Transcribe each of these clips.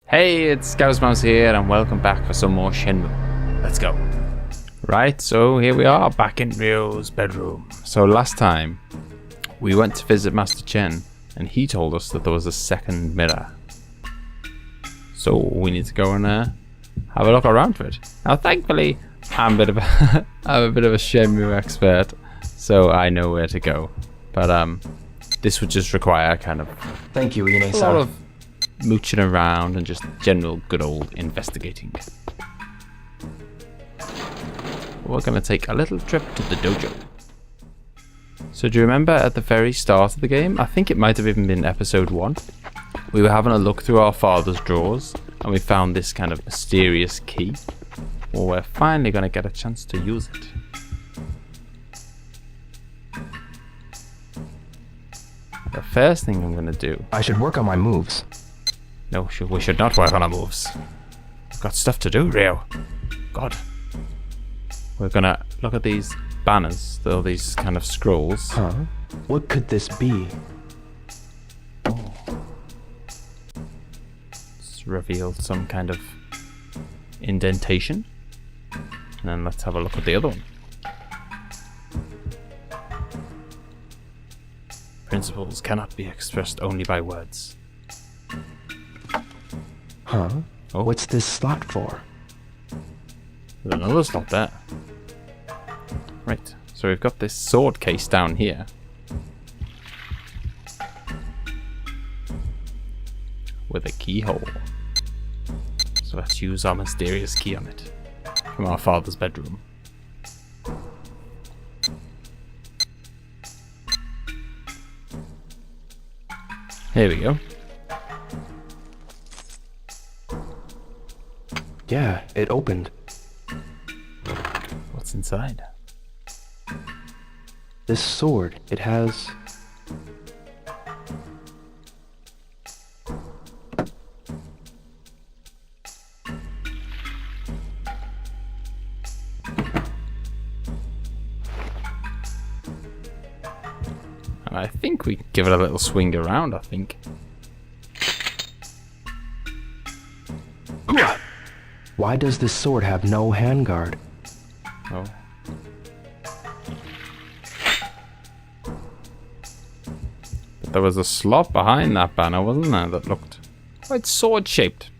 Hey, it's ScouseMouse here, and welcome back for some more Shenmue. Let's go. Right, so here we are, back in Ryo's bedroom. So last time, we went to visit Master Chen, and he told us that there was a second mirror. So we need to go and have a look around for it. Now, thankfully, I'm a bit of a Shenmue expert, so I know where to go. But this would just require kind of Thank you, Ine-San. a lot of mooching around and just general good old investigating. We're going to take a little trip to the dojo. So do you remember at the very start of the game, I think it might have even been episode 1, we were having a look through our father's drawers and we found this kind of mysterious key. Well, we're finally going to get a chance to use it. The first thing I'm going to do... I should work on my moves. No, we should not work on our moves. We've got stuff to do, Ryo. God. We're gonna look at these banners, these kind of scrolls. Huh? What could this be? It's revealed some kind of indentation. And then let's have a look at the other one. Principles cannot be expressed only by words. Huh? Oh. What's this slot for? There's another slot there. Right, so we've got this sword case down here. With a keyhole. So let's use our mysterious key on it. From our father's bedroom. Here we go. Yeah, it opened. What's inside? This sword, it has... And I think we can give it a little swing around, I think. Why does this sword have no handguard? Oh. But there was a slot behind that banner, wasn't there, that looked quite sword-shaped.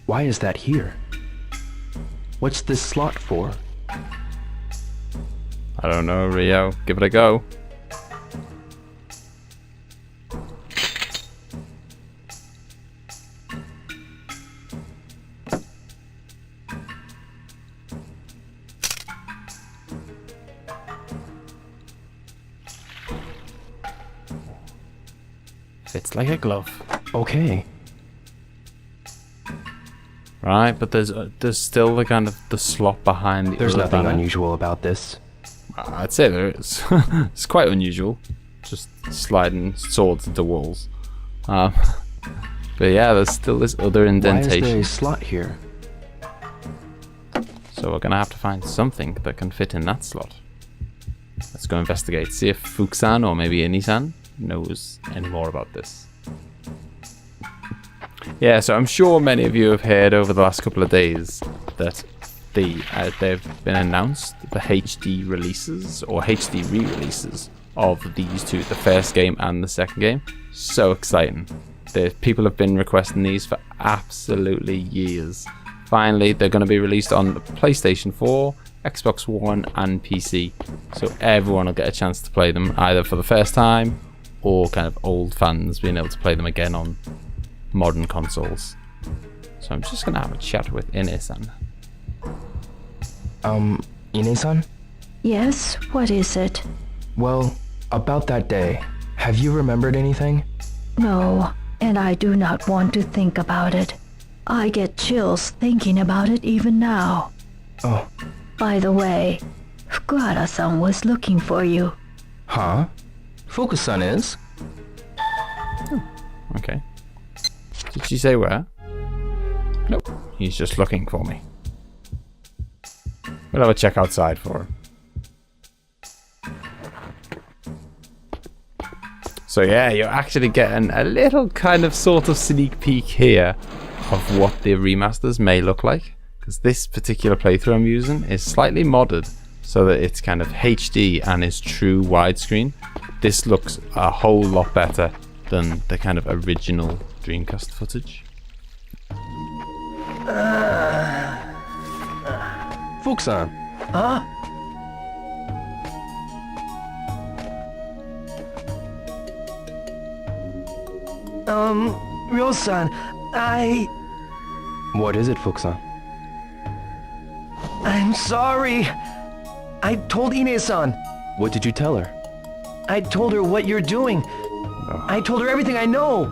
Why is that here? What's this slot for? I don't know, Ryo. Give it a go. Fits like a glove. Okay. Right, but there's still the kind of the slot behind the There's other nothing banner. unusual about this. I'd say there is. It's quite unusual. Just sliding swords into walls. But yeah, there's still this other Why indentation. is there a slot here? So we're gonna have to find something that can fit in that slot. Let's go investigate. See if Fuku-San or maybe Ine-San knows any more about this. Yeah, so I'm sure many of you have heard over the last couple of days that they've been announced the HD releases or HD re-releases of these two, the first game and the second game. So exciting. People have been requesting these for absolutely years. Finally, they're going to be released on the PlayStation 4, Xbox One and PC. So everyone will get a chance to play them either for the first time or kind of old fans being able to play them again on modern consoles. So I'm just going to have a chat with Ine-San. Ine-San? Yes, what is it? Well, about that day, have you remembered anything? No, and I do not want to think about it. I get chills thinking about it even now. Oh. By the way, Fuku-san was looking for you. Huh? Fuku-san is? Okay. Did she say where? Nope. He's just looking for me. We'll have a check outside for her. So yeah, you're actually getting a little kind of sort of sneak peek here of what the remasters may look like. Because this particular playthrough I'm using is slightly modded so that it's kind of HD and is true widescreen. This looks a whole lot better than the kind of original Dreamcast footage. Fuku-San. Huh? Ryo-san, What is it, Fuku-San? I'm sorry. I told Ine-san. What did you tell her? I told her what you're doing. I told her everything I know.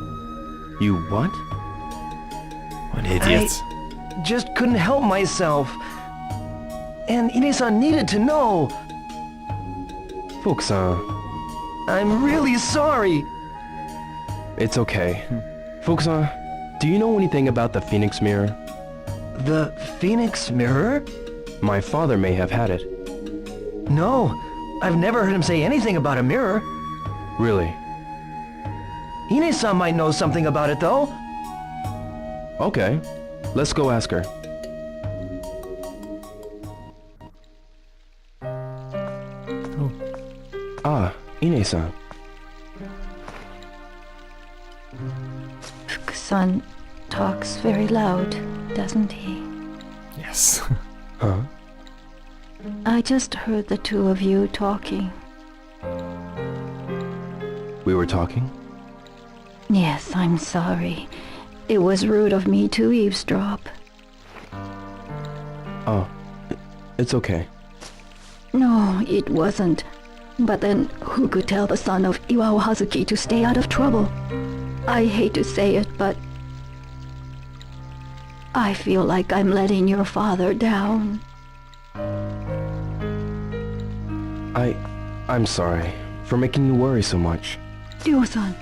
You what? What an idiot. I just couldn't help myself. And Ine-san needed to know. Fuku-San. I'm really sorry. It's okay. Fuku-San, do you know anything about the Phoenix Mirror? The Phoenix Mirror? My father may have had it. No, I've never heard him say anything about a mirror. Really? Ine-san might know something about it, though. Okay. Let's go ask her. Ah, Ine-san. Fuku-san talks very loud, doesn't he? Yes. Huh? I just heard the two of you talking. We were talking? Yes, I'm sorry. It was rude of me to eavesdrop. Oh, it's okay. No, it wasn't. But then, who could tell the son of Iwao Hazuki to stay out of trouble? I hate to say it, but I feel like I'm letting your father down. I'm sorry for making you worry so much. Ryo-san,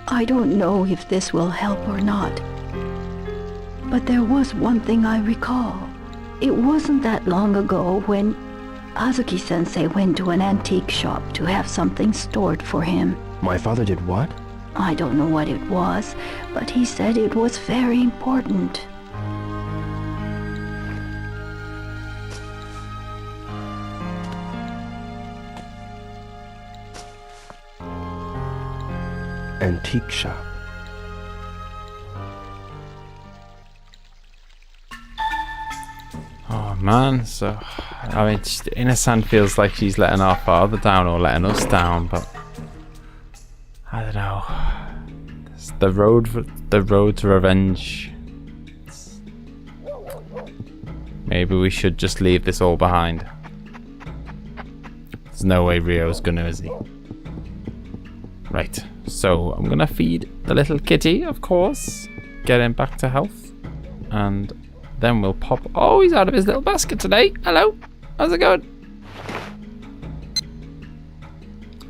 I don't know if this will help or not. But there was one thing I recall. It wasn't that long ago when Hazuki-sensei went to an antique shop to have something stored for him. My father did what? I don't know what it was, but he said it was very important. Antique shop. Oh man, so I mean, Ine-san feels like she's letting our father down or letting us down, but I don't know. It's the road to revenge. Maybe we should just leave this all behind. There's no way Rio's gonna, is he? Right, so I'm gonna feed the little kitty, of course, get him back to health, and then we'll pop. Oh, he's out of his little basket today. Hello, how's it going?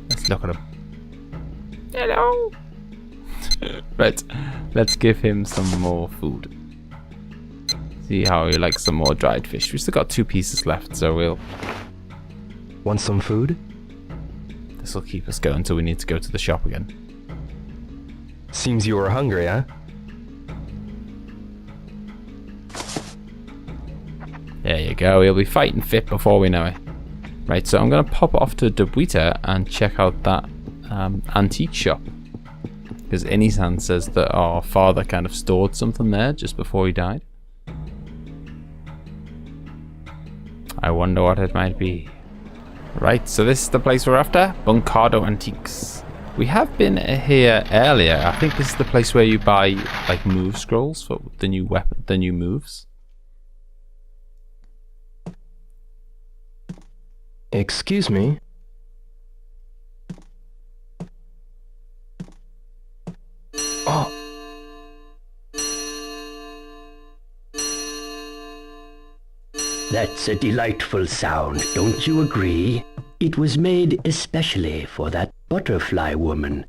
Let's look at him. Hello. Right, let's give him some more food. See how he likes some more dried fish. We've still got 2 pieces left, so we'll. Want some food? This will keep us going until we need to go to the shop again. Seems you were hungry, huh? There you go. He'll be fighting fit before we know it. Right, so I'm going to pop off to Dobuita and check out that antique shop. Because Ine-san says that our father kind of stored something there just before he died. I wonder what it might be. Right, so this is the place we're after. Bunkado Antiques. We have been here earlier. I think this is the place where you buy like move scrolls for the new weapon, the new moves. Excuse me? Oh. That's a delightful sound, don't you agree? It was made especially for that butterfly woman.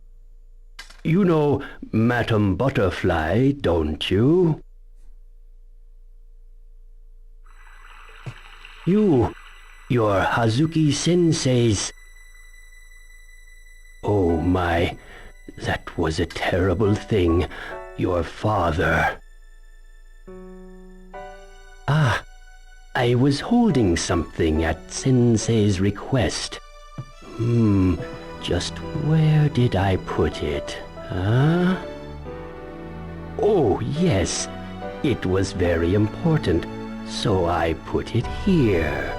You know Madame Butterfly, don't you? You're Hazuki Sensei's... Oh my, That was a terrible thing. Your father. Ah, I was holding something at Sensei's request. Just where did I put it? Huh? Oh, yes. It was very important, so I put it here.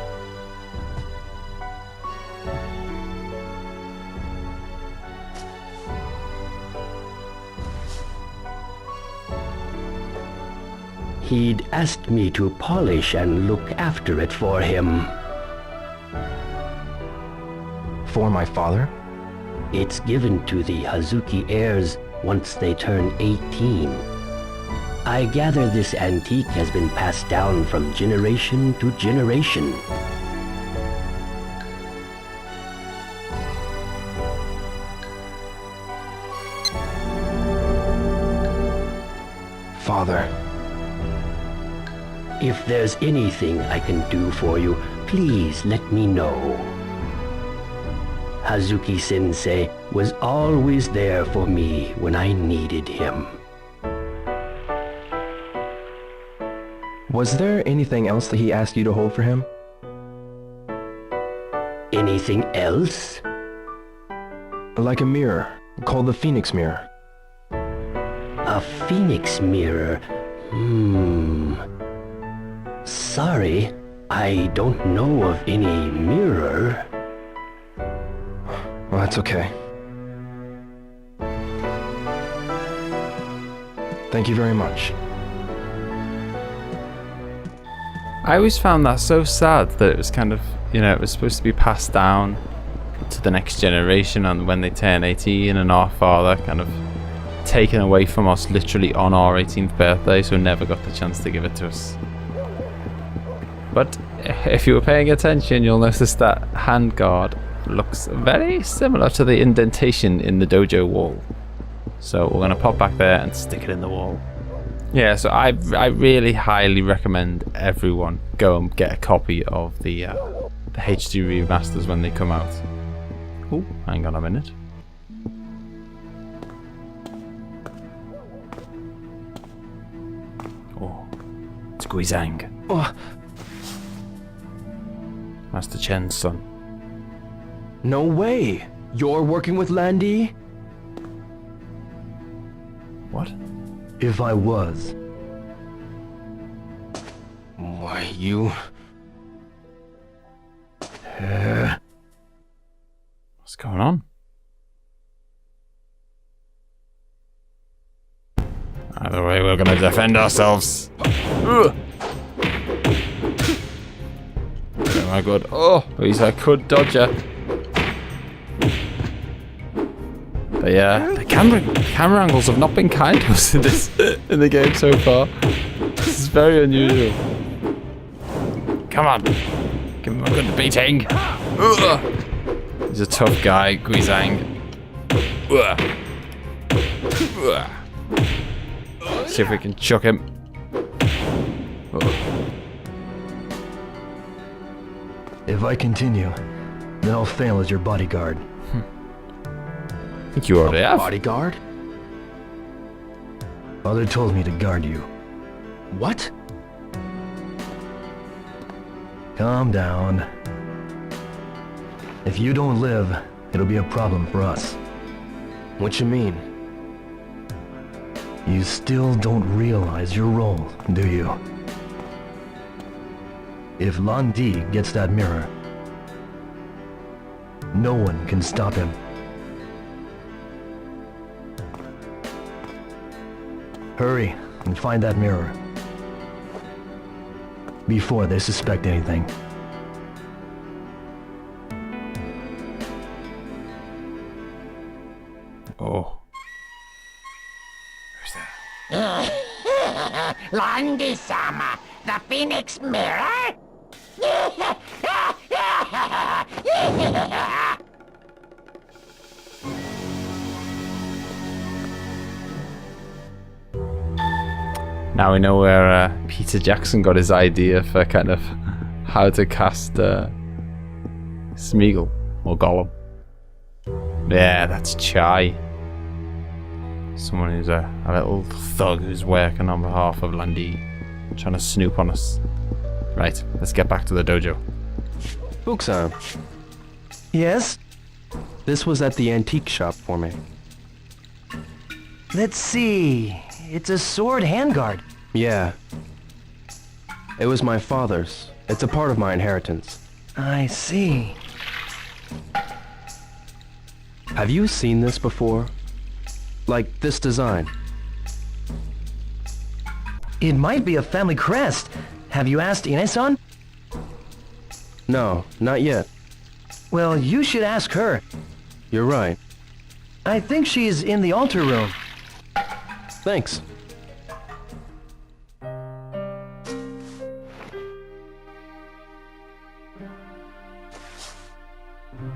He'd asked me to polish and look after it for him. For my father? It's given to the Hazuki heirs once they turn 18. I gather this antique has been passed down from generation to generation. Father. If there's anything I can do for you, please let me know. Hazuki-sensei was always there for me when I needed him. Was there anything else that he asked you to hold for him? Anything else? Like a mirror, called the Phoenix Mirror. A phoenix mirror? Sorry, I don't know of any mirror. Well, that's okay. Thank you very much. I always found that so sad that it was kind of, it was supposed to be passed down to the next generation, and when they turn 18, and our father kind of taken away from us literally on our 18th birthday, so never got the chance to give it to us. But if you were paying attention, you'll notice that handguard looks very similar to the indentation in the dojo wall. So we're going to pop back there and stick it in the wall. Yeah, so I really highly recommend everyone go and get a copy of the HD remasters when they come out. Oh, hang on a minute. Oh, it's Guizhang. Oh, Master Chen's son. no way! You're working with Landy? What? If I was, Why, you... What's going on? Either way, we're gonna defend ourselves. Ugh. Oh my god. Oh, he's a good dodger. The camera angles have not been kind to us in the game so far. This is very unusual. Come on. Give him a good beating. Ugh. He's a tough guy, Guizhang. Ugh. Ugh. See if we can chuck him. Ugh. if I continue, then I'll fail as your bodyguard. I think you already have. Bodyguard? Father told me to guard you. What? Calm down. If you don't live, it'll be a problem for us. What you mean? You still don't realize your role, do you? If Landi gets that mirror, no one can stop him. Hurry and find that mirror before they suspect anything. Oh. Who's that? Landi-sama, the Phoenix Mirror? Now we know where Peter Jackson got his idea for kind of how to cast Smeagol or Gollum. Yeah, that's Chai. Someone who's a little thug who's working on behalf of Landy, trying to snoop on us. Right, let's get back to the dojo. Fuku-san, Yes? this was at the antique shop for me. Let's see. It's a sword handguard. Yeah. It was my father's. It's a part of my inheritance. I see. Have you seen this before? Like this design? It might be a family crest. Have you asked Ine-san? No, not yet. Well, you should ask her. You're right. I think she's in the altar room. Thanks.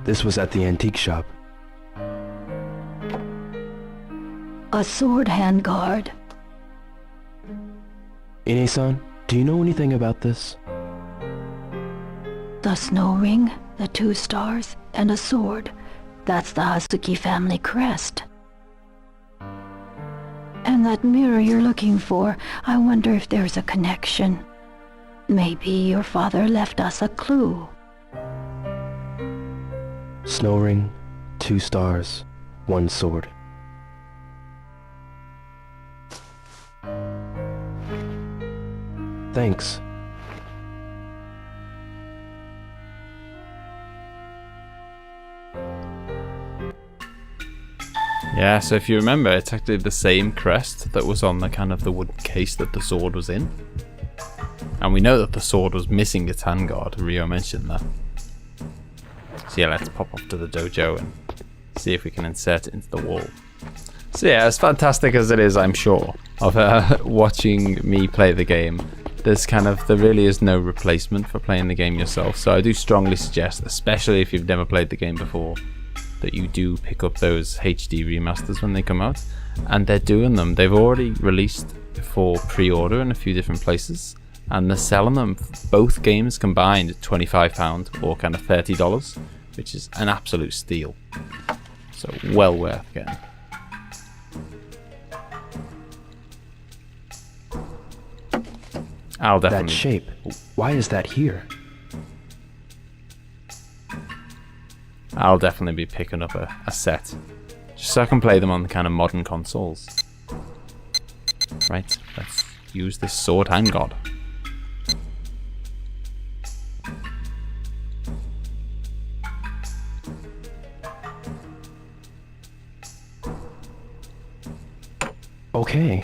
This was at the antique shop. A sword handguard. Ine-san, do you know anything about this? The snow ring, the 2 stars, and a sword. That's the Hazuki family crest. And that mirror you're looking for, I wonder if there's a connection. Maybe your father left us a clue. Snow ring, 2 stars, 1 sword. Thanks. Yeah, so if you remember, it's actually the same crest that was on the kind of the wooden case that the sword was in. And we know that the sword was missing its handguard. Rio mentioned that. So yeah, let's pop off to the dojo and see if we can insert it into the wall. So yeah, as fantastic as it is, I'm sure, of watching me play the game, there really is no replacement for playing the game yourself. So I do strongly suggest, especially if you've never played the game before, that you do pick up those HD remasters when they come out. And they're doing them. They've already released for pre-order in a few different places, and they're selling them, both games combined, at £25 or kind of $30, which is an absolute steal. So well worth getting. I'll definitely... That shape, why is that here? I'll definitely be picking up a set, just so I can play them on the kind of modern consoles. Right, let's use this sword handguard. Okay.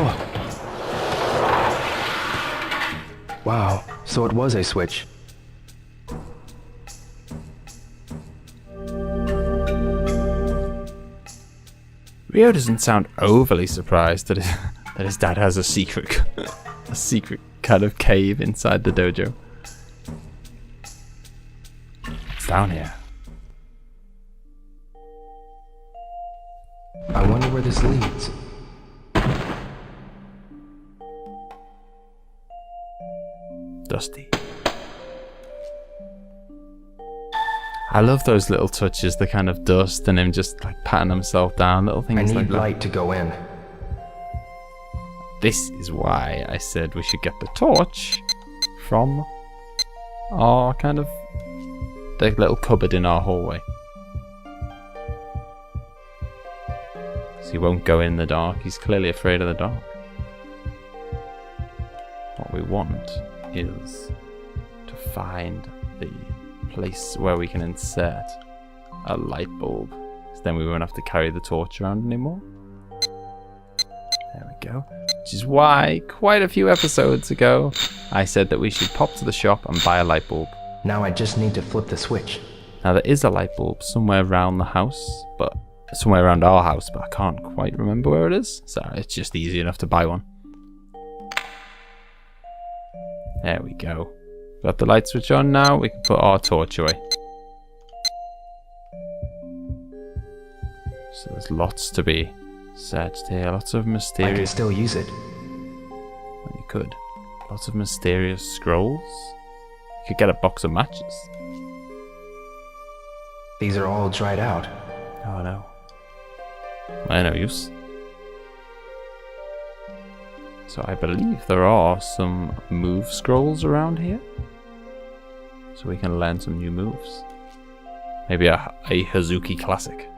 Oh. Wow, so it was a switch. Rio doesn't sound overly surprised that his dad has a secret kind of cave inside the dojo. It's down here. I wonder where this leads. Dusty. I love those little touches, the kind of dust and him just like patting himself down, little things I need like that. light to go in. This is why I said we should get the torch from our kind of the little cupboard in our hallway. So he won't go in the dark. He's clearly afraid of the dark. What we want is to find the place where we can insert a light bulb, because then we won't have to carry the torch around anymore. There we go. Which is why, quite a few episodes ago, I said that we should pop to the shop and buy a light bulb. Now I just need to flip the switch. Now there is a light bulb somewhere around the house, but somewhere around our house, but I can't quite remember where it is, so it's just easy enough to buy one. There we go. Got the light switch on now, we can put our torch away. So there's lots to be searched here, lots of mysterious... I can still use it. Well, you could. Lots of mysterious scrolls. You could get a box of matches. These are all dried out. Oh no. I no use. So I believe there are some move scrolls around here. So we can learn some new moves. Maybe a Hazuki classic.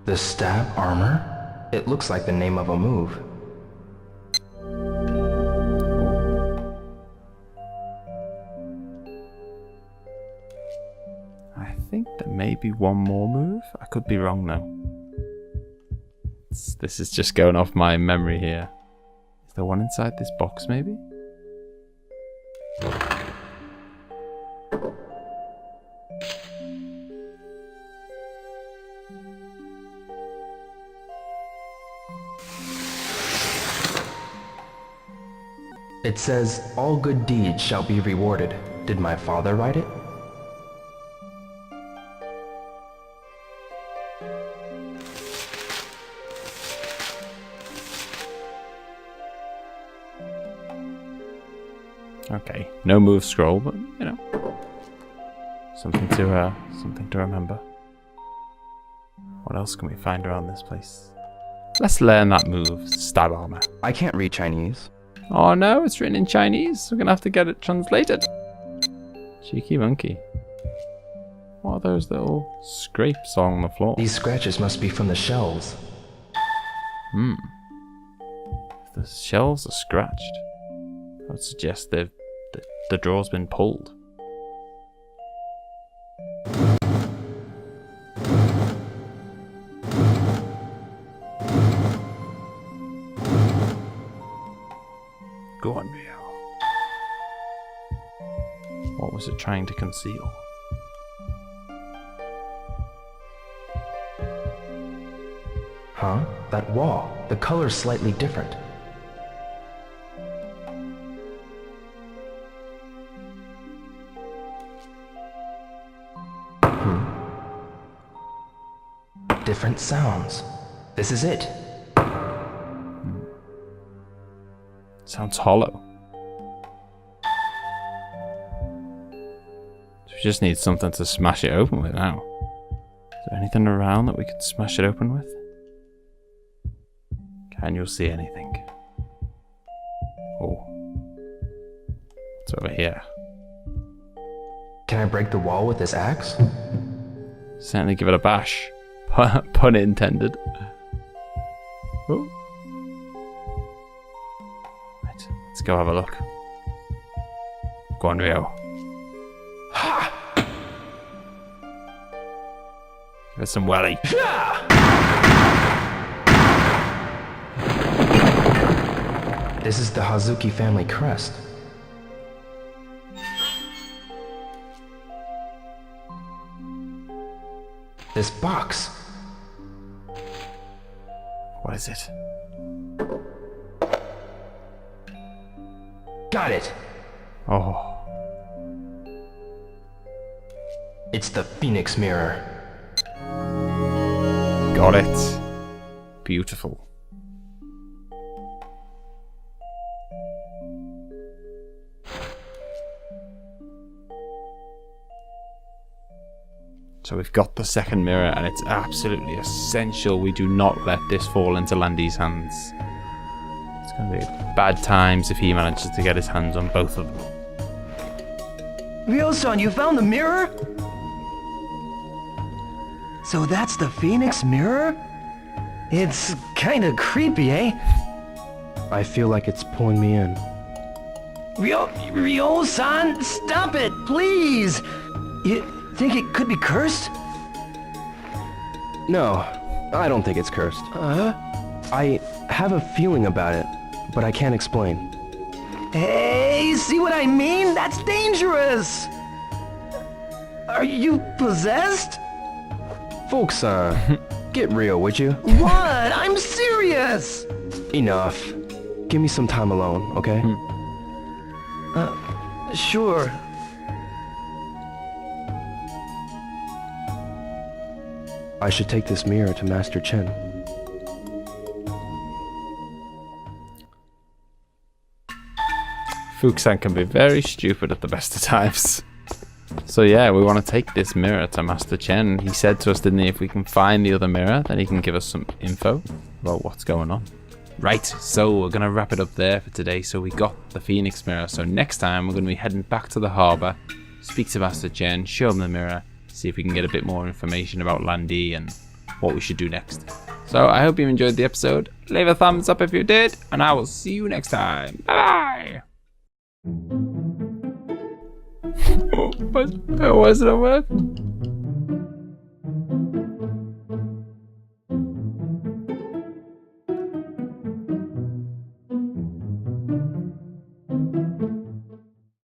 The stab armor? It looks like the name of a move. I think there may be one more move. I could be wrong though. This is just going off my memory here. Is there one inside this box maybe? It says, all good deeds shall be rewarded. Did my father write it? Okay, no move scroll, but you know, something to remember. What else can we find around this place? Let's learn that move, stab armor. I can't read Chinese. Oh no, it's written in Chinese. We're gonna have to get it translated. Cheeky monkey. What are those little scrapes on the floor? These scratches must be from the shelves. Hmm. If the shelves are scratched, I would suggest the draw's been pulled. Go on, Rio. What was it trying to conceal? Huh? That wall. The color's slightly different. Different sounds. This is it. Sounds hollow. So we just need something to smash it open with now. Is there anything around that we could smash it open with? Can you see anything? Oh. It's over here. Can I break the wall with this axe? Certainly give it a bash. Pun intended. Oh. Right, let's go have a look. Go on, Rio. Give it some welly. This is the Hazuki family crest. This box. What is it? Got it. Oh. It's the Phoenix Mirror. Got it. Beautiful. So we've got the second mirror, and it's absolutely essential we do not let this fall into Landy's hands. It's going to be bad times if he manages to get his hands on both of them. Ryo-san, you found the mirror? So that's the Phoenix mirror? It's kinda creepy, eh? I feel like it's pulling me in. Ryo-san, stop it, please! You think it could be cursed? No, I don't think it's cursed. I have a feeling about it, but I can't explain. Hey, see what I mean? That's dangerous! Are you possessed? Fuku-san, get real, would you? What? I'm serious! Enough. Give me some time alone, okay? Sure. I should take this mirror to Master Chen. Fuku-san can be very stupid at the best of times. So yeah, we want to take this mirror to Master Chen. He said to us, didn't he, if we can find the other mirror, then he can give us some info about what's going on. Right, so we're going to wrap it up there for today. So we got the Phoenix mirror. So next time we're going to be heading back to the harbour, speak to Master Chen, show him the mirror, see if we can get a bit more information about Landy and what we should do next. So I hope you enjoyed the episode. Leave a thumbs up if you did, and I will see you next time. Bye bye. Why is it not working?